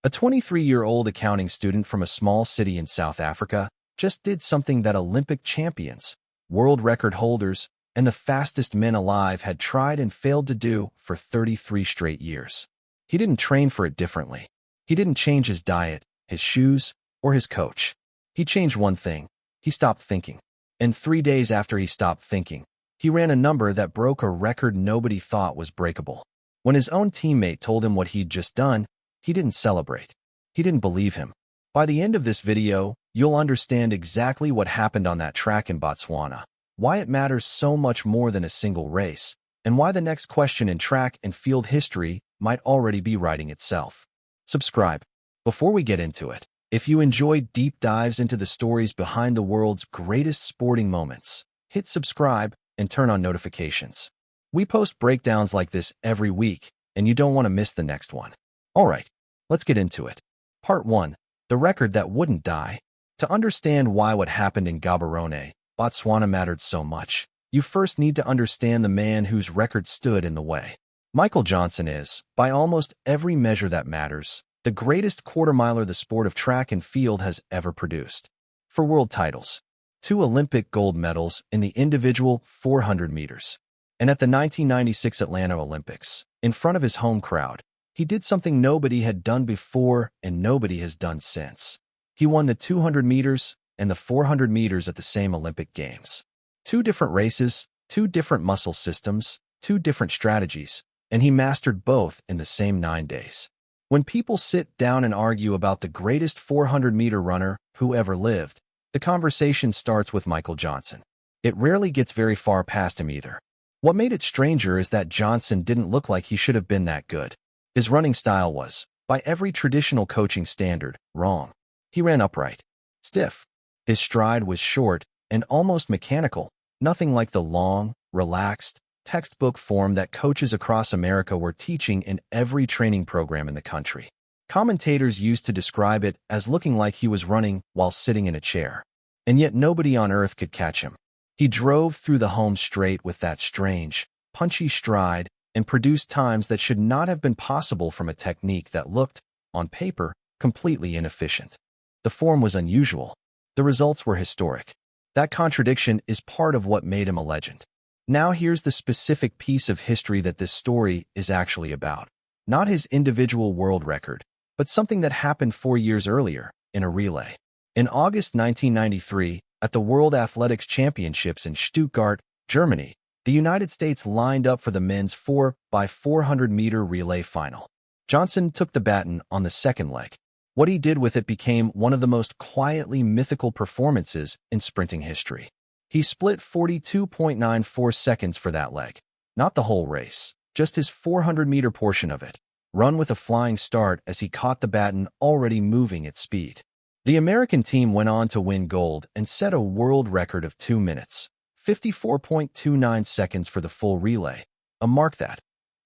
A 23-year-old accounting student from a small city in South Africa just did something that Olympic champions, world record holders, and the fastest men alive had tried and failed to do for 33 straight years. He didn't train for it differently. He didn't change his diet, his shoes, or his coach. He changed one thing. He stopped thinking. And 3 days after he stopped thinking, he ran a number that broke a record nobody thought was breakable. When his own teammate told him what he'd just done, he didn't celebrate. He didn't believe him. By the end of this video, you'll understand exactly what happened on that track in Botswana, why it matters so much more than a single race, and why the next question in track and field history might already be writing itself. Subscribe. Before we get into it, if you enjoy deep dives into the stories behind the world's greatest sporting moments, hit subscribe and turn on notifications. We post breakdowns like this every week, and you don't want to miss the next one. Alright, let's get into it. Part 1. The record that wouldn't die. To understand why what happened in Gaborone, Botswana mattered so much, you first need to understand the man whose record stood in the way. Michael Johnson is, by almost every measure that matters, the greatest quarter-miler the sport of track and field has ever produced. For world titles, 2 Olympic gold medals in the individual 400 meters. And at the 1996 Atlanta Olympics, in front of his home crowd, he did something nobody had done before and nobody has done since. He won the 200 meters and the 400 meters at the same Olympic Games. 2 different races, 2 different muscle systems, 2 different strategies, and he mastered both in the same 9 days. When people sit down and argue about the greatest 400-meter runner who ever lived, the conversation starts with Michael Johnson. It rarely gets very far past him either. What made it stranger is that Johnson didn't look like he should have been that good. His running style was, by every traditional coaching standard, wrong. He ran upright, stiff. His stride was short and almost mechanical, nothing like the long, relaxed, textbook form that coaches across America were teaching in every training program in the country. Commentators used to describe it as looking like he was running while sitting in a chair. And yet nobody on earth could catch him. He drove through the home straight with that strange, punchy stride and produced times that should not have been possible from a technique that looked, on paper, completely inefficient. The form was unusual. The results were historic. That contradiction is part of what made him a legend. Now here's the specific piece of history that this story is actually about. Not his individual world record, but something that happened 4 years earlier, in a relay. In August 1993, at the World Athletics Championships in Stuttgart, Germany, the United States lined up for the men's 4x400-meter relay final. Johnson took the baton on the second leg. What he did with it became one of the most quietly mythical performances in sprinting history. He split 42.94 seconds for that leg. Not the whole race, just his 400-meter portion of it, run with a flying start as he caught the baton already moving at speed. The American team went on to win gold and set a world record of 2 minutes, 54.29 seconds for the full relay, a mark that,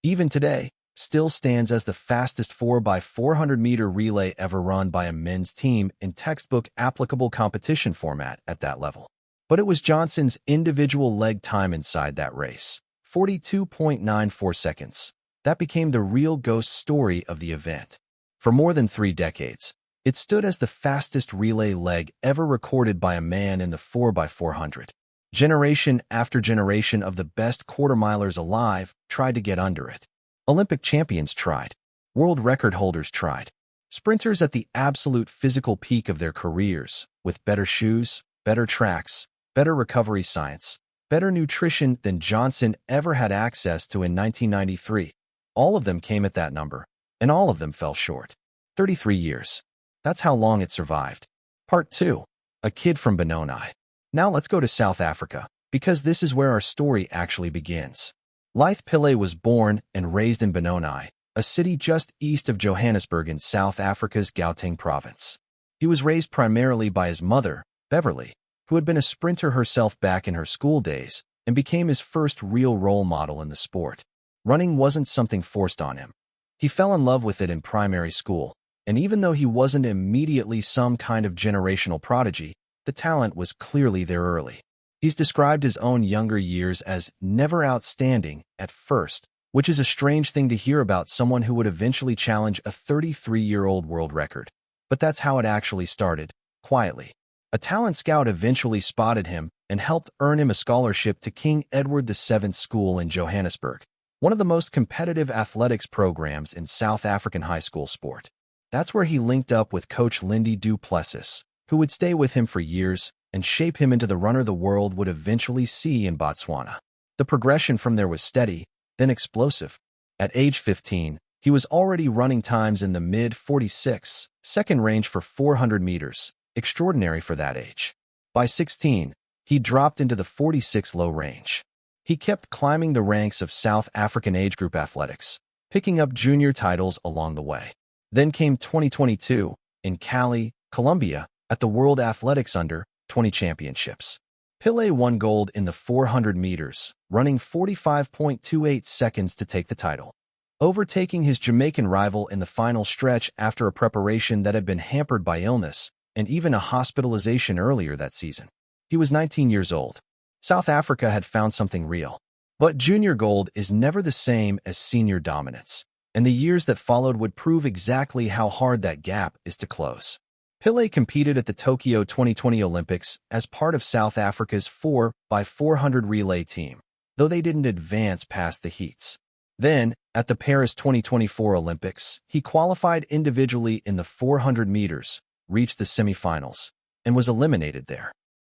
even today, still stands as the fastest 4x400-meter relay ever run by a men's team in textbook applicable competition format at that level. But it was Johnson's individual leg time inside that race, 42.94 seconds, that became the real ghost story of the event. For more than 3 decades, it stood as the fastest relay leg ever recorded by a man in the 4x400. Generation after generation of the best quarter-milers alive tried to get under it. Olympic champions tried. World record holders tried. Sprinters at the absolute physical peak of their careers, with better shoes, better tracks, better recovery science, better nutrition than Johnson ever had access to in 1993. All of them came at that number, and all of them fell short. 33 years. That's how long it survived. Part 2. A kid from Benoni. Now let's go to South Africa, because this is where our story actually begins. Lythe Pillay was born and raised in Benoni, a city just east of Johannesburg in South Africa's Gauteng province. He was raised primarily by his mother, Beverly, who had been a sprinter herself back in her school days and became his first real role model in the sport. Running wasn't something forced on him. He fell in love with it in primary school, and even though he wasn't immediately some kind of generational prodigy, the talent was clearly there early. He's described his own younger years as never outstanding at first, which is a strange thing to hear about someone who would eventually challenge a 33-year-old world record. But that's how it actually started, quietly. A talent scout eventually spotted him and helped earn him a scholarship to King Edward VII School in Johannesburg, one of the most competitive athletics programs in South African high school sport. That's where he linked up with coach Lythe du Plessis, who would stay with him for years and shape him into the runner the world would eventually see in Botswana. The progression from there was steady, then explosive. At age 15, he was already running times in the mid-46-second range for 400 meters, extraordinary for that age. By 16, he dropped into the 46 low range. He kept climbing the ranks of South African age group athletics, picking up junior titles along the way. Then came 2022, in Cali, Colombia, at the World Athletics Under-20 Championships. Pillay won gold in the 400 meters, running 45.28 seconds to take the title, overtaking his Jamaican rival in the final stretch after a preparation that had been hampered by illness and even a hospitalization earlier that season. He was 19 years old. South Africa had found something real. But junior gold is never the same as senior dominance, and the years that followed would prove exactly how hard that gap is to close. Pillay competed at the Tokyo 2020 Olympics as part of South Africa's 4x400 relay team, though they didn't advance past the heats. Then, at the Paris 2024 Olympics, he qualified individually in the 400 meters, reached the semifinals, and was eliminated there.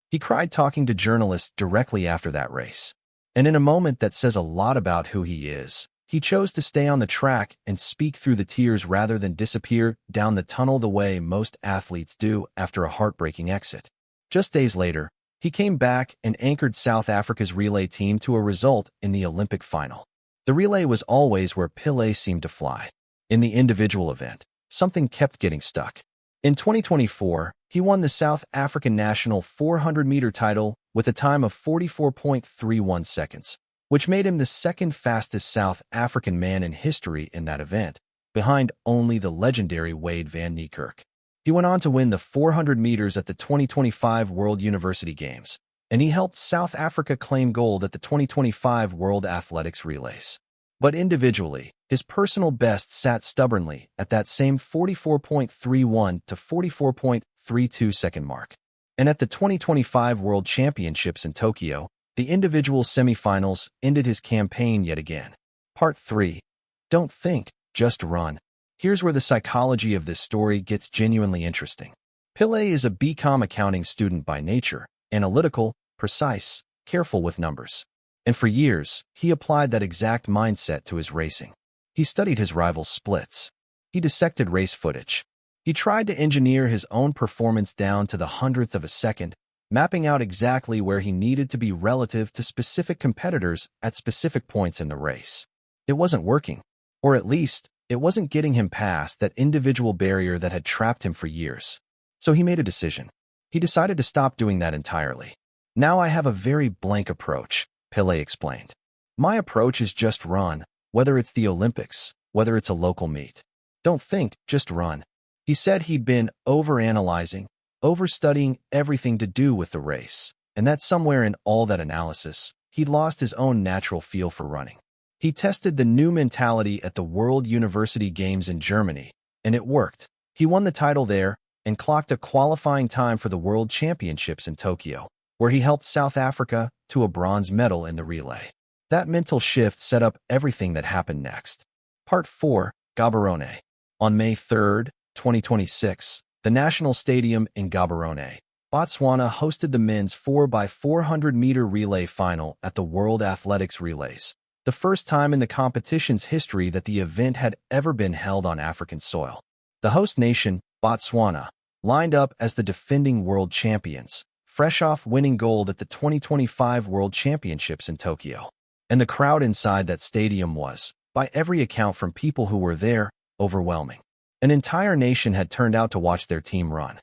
He cried talking to journalists directly after that race. And in a moment that says a lot about who he is, he chose to stay on the track and speak through the tears rather than disappear down the tunnel the way most athletes do after a heartbreaking exit. Just days later, he came back and anchored South Africa's relay team to a result in the Olympic final. The relay was always where Pillay seemed to fly. In the individual event, something kept getting stuck. In 2024, he won the South African national 400-meter title with a time of 44.31 seconds, which made him the second fastest South African man in history in that event, behind only the legendary Wade van Niekerk. He went on to win the 400 meters at the 2025 World University Games, and he helped South Africa claim gold at the 2025 World Athletics Relays. But individually, his personal best sat stubbornly at that same 44.31 to 44.32 second mark. And at the 2025 World Championships in Tokyo, the individual semifinals ended his campaign yet again. Part 3. Don't think, just run. Here's where the psychology of this story gets genuinely interesting. Pillay is a BCom accounting student by nature, analytical, precise, careful with numbers. And for years, he applied that exact mindset to his racing. He studied his rivals' splits. He dissected race footage. He tried to engineer his own performance down to the hundredth of a second, mapping out exactly where he needed to be relative to specific competitors at specific points in the race. It wasn't working, or at least, it wasn't getting him past that individual barrier that had trapped him for years. So he made a decision. He decided to stop doing that entirely. Now I have a very blank approach, Pillay explained. My approach is just run, whether it's the Olympics, whether it's a local meet. Don't think, just run. He said he'd been overanalyzing, overstudying everything to do with the race, and that somewhere in all that analysis, he'd lost his own natural feel for running. He tested the new mentality at the World University Games in Germany, and it worked. He won the title there and clocked a qualifying time for the World Championships in Tokyo, where he helped South Africa to a bronze medal in the relay. That mental shift set up everything that happened next. Part 4, Gaborone. On May 3, 2026, the National Stadium in Gaborone, Botswana hosted the men's 4x400-meter relay final at the World Athletics Relays, the first time in the competition's history that the event had ever been held on African soil. The host nation, Botswana, lined up as the defending world champions, fresh off winning gold at the 2025 World Championships in Tokyo. And the crowd inside that stadium was, by every account from people who were there, overwhelming. An entire nation had turned out to watch their team run.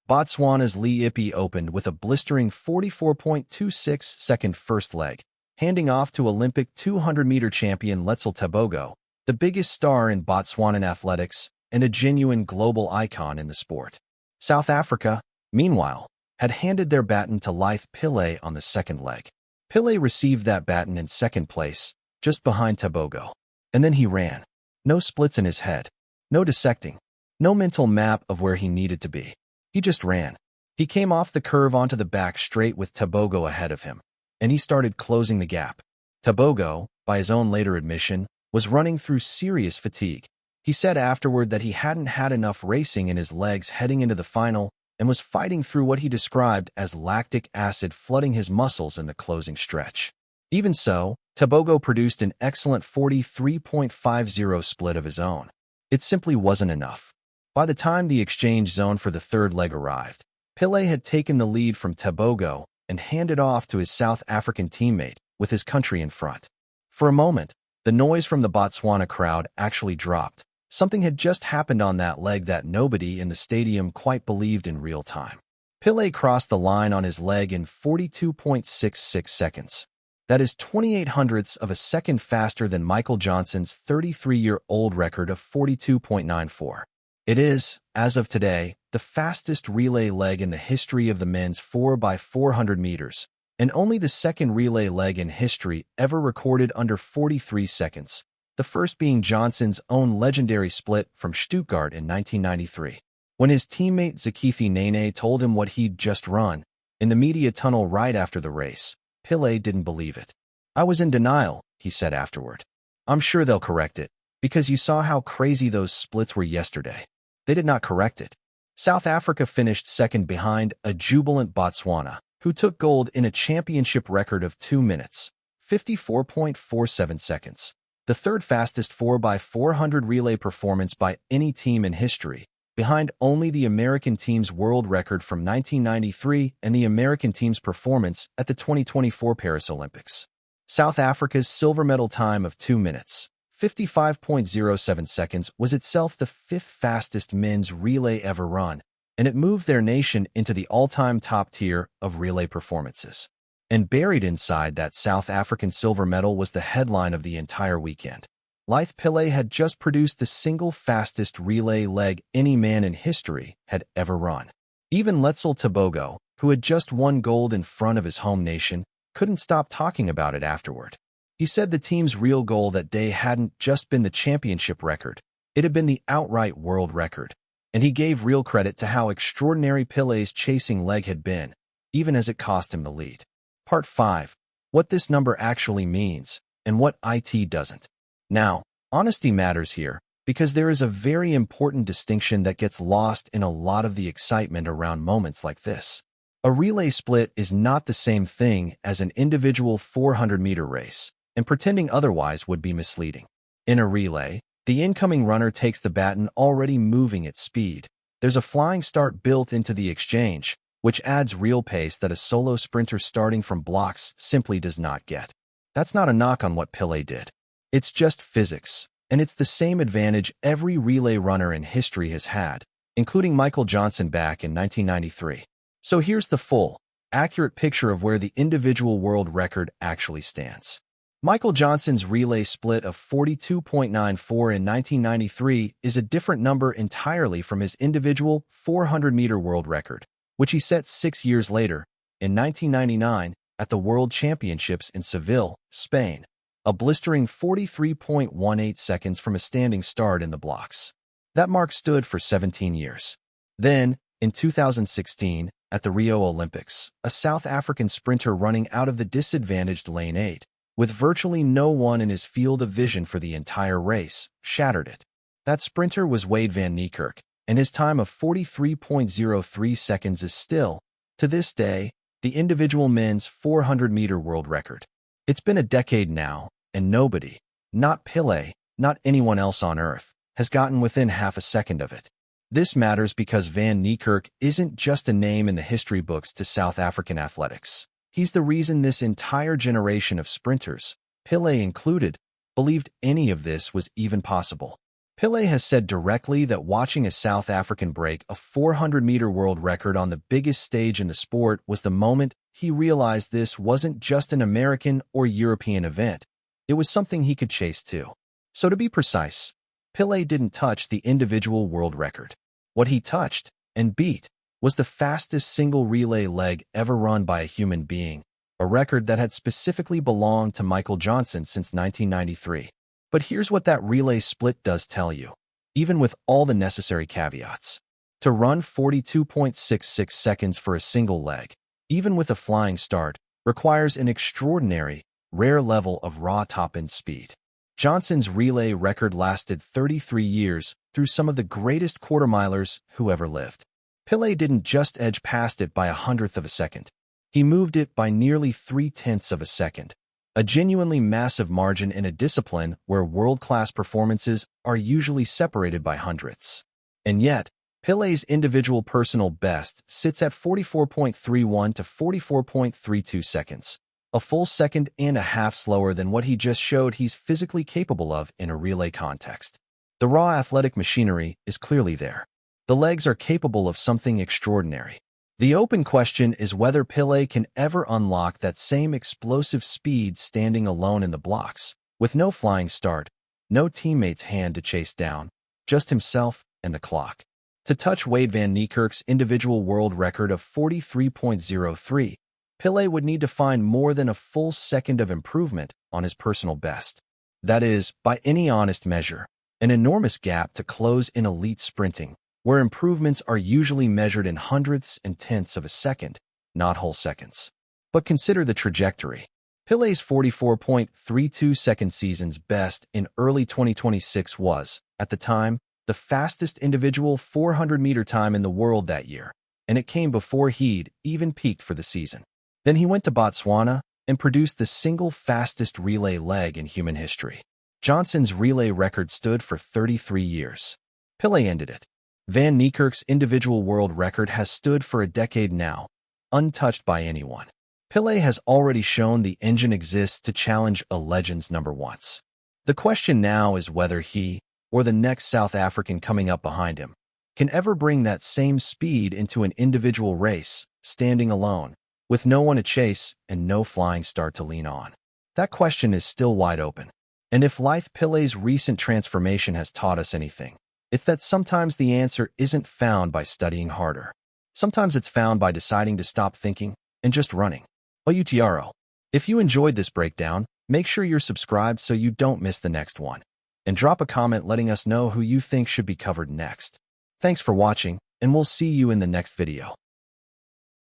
Botswana's Lythe Pillay opened with a blistering 44.26 second first leg, handing off to Olympic 200-meter champion Lythe Pillay, the biggest star in Botswanan athletics and a genuine global icon in the sport. South Africa, meanwhile, had handed their baton to Lythe Pillay on the second leg. Pillay received that baton in second place, just behind Tebogo. And then he ran. No splits in his head. No dissecting. No mental map of where he needed to be. He just ran. He came off the curve onto the back straight with Tebogo ahead of him, and he started closing the gap. Tebogo, by his own later admission, was running through serious fatigue. He said afterward that he hadn't had enough racing in his legs heading into the final and was fighting through what he described as lactic acid flooding his muscles in the closing stretch. Even so, Tebogo produced an excellent 43.50 split of his own. It simply wasn't enough. By the time the exchange zone for the third leg arrived, Pillay had taken the lead from Tebogo and handed off to his South African teammate with his country in front. For a moment, the noise from the Botswana crowd actually dropped. Something had just happened on that leg that nobody in the stadium quite believed in real time. Pillay crossed the line on his leg in 42.66 seconds. That is 28 hundredths of a second faster than Michael Johnson's 33-year-old record of 42.94. It is, as of today, the fastest relay leg in the history of the men's 4x400 meters, and only the second relay leg in history ever recorded under 43 seconds, the first being Johnson's own legendary split from Stuttgart in 1993. When his teammate Zakithi Nene told him what he'd just run in the media tunnel right after the race, Pillay didn't believe it. "I was in denial," he said afterward. "I'm sure they'll correct it, because you saw how crazy those splits were yesterday." They did not correct it. South Africa finished second behind a jubilant Botswana, who took gold in a championship record of 2 minutes, 54.47 seconds. The third fastest 4x400 relay performance by any team in history, behind only the American team's world record from 1993 and the American team's performance at the 2024 Paris Olympics. South Africa's silver medal time of 2 minutes, 55.07 seconds was itself the fifth fastest men's relay ever run, and it moved their nation into the all-time top tier of relay performances. And buried inside that South African silver medal was the headline of the entire weekend. Lythe Pillay had just produced the single fastest relay leg any man in history had ever run. Even Letzel Tebogo, who had just won gold in front of his home nation, couldn't stop talking about it afterward. He said the team's real goal that day hadn't just been the championship record, it had been the outright world record. And he gave real credit to how extraordinary Pillay's chasing leg had been, even as it cost him the lead. Part 5. What this number actually means, and what it doesn't. Now, honesty matters here, because there is a very important distinction that gets lost in a lot of the excitement around moments like this. A relay split is not the same thing as an individual 400-meter race, and pretending otherwise would be misleading. In a relay, the incoming runner takes the baton already moving at speed. There's a flying start built into the exchange, which adds real pace that a solo sprinter starting from blocks simply does not get. That's not a knock on what Pillay did. It's just physics, and it's the same advantage every relay runner in history has had, including Michael Johnson back in 1993. So here's the full, accurate picture of where the individual world record actually stands. Michael Johnson's relay split of 42.94 in 1993 is a different number entirely from his individual 400-meter world record, which he set 6 years later, in 1999, at the World Championships in Seville, Spain, a blistering 43.18 seconds from a standing start in the blocks. That mark stood for 17 years. Then, in 2016, at the Rio Olympics, a South African sprinter running out of the disadvantaged lane 8, with virtually no one in his field of vision for the entire race, shattered it. That sprinter was Wade van Niekerk, and his time of 43.03 seconds is still, to this day, the individual men's 400-meter world record. It's been a decade now, and nobody, not Pillay, not anyone else on Earth, has gotten within half a second of it. This matters because Van Niekerk isn't just a name in the history books to South African athletics. He's the reason this entire generation of sprinters, Pillay included, believed any of this was even possible. Pillay has said directly that watching a South African break a 400-meter world record on the biggest stage in the sport was the moment he realized this wasn't just an American or European event. It was something he could chase too. So to be precise, Pillay didn't touch the individual world record. What he touched, and beat, was the fastest single relay leg ever run by a human being, a record that had specifically belonged to Michael Johnson since 1993. But here's what that relay split does tell you, even with all the necessary caveats. To run 42.66 seconds for a single leg, even with a flying start, requires an extraordinary, rare level of raw top-end speed. Johnson's relay record lasted 33 years through some of the greatest quarter-milers who ever lived. Pillay didn't just edge past it by 1/100th of a second. He moved it by nearly 3/10ths of a second, a genuinely massive margin in a discipline where world-class performances are usually separated by hundredths. And yet, Pillay's individual personal best sits at 44.31 to 44.32 seconds, a full second and a half slower than what he just showed he's physically capable of in a relay context. The raw athletic machinery is clearly there. The legs are capable of something extraordinary. The open question is whether Pillay can ever unlock that same explosive speed standing alone in the blocks, with no flying start, no teammate's hand to chase down, just himself and the clock. To touch Wade van Niekerk's individual world record of 43.03, Pillay would need to find more than a full second of improvement on his personal best. That is, by any honest measure, an enormous gap to close in elite sprinting, where improvements are usually measured in hundredths and tenths of a second, not whole seconds. But consider the trajectory. Pillay's 44.32-second season's best in early 2026 was, at the time, the fastest individual 400-meter time in the world that year, and it came before he'd even peaked for the season. Then he went to Botswana and produced the single fastest relay leg in human history. Johnson's relay record stood for 33 years. Pillay ended it. Van Niekerk's individual world record has stood for a decade now, untouched by anyone. Pillay has already shown the engine exists to challenge a legend's number once. The question now is whether he, or the next South African coming up behind him, can ever bring that same speed into an individual race, standing alone, with no one to chase and no flying start to lean on. That question is still wide open. And if Lythe Pillay's recent transformation has taught us anything, it's that sometimes the answer isn't found by studying harder. Sometimes it's found by deciding to stop thinking and just running. OUTRO. If you enjoyed this breakdown, make sure you're subscribed so you don't miss the next one. And drop a comment letting us know who you think should be covered next. Thanks for watching, and we'll see you in the next video.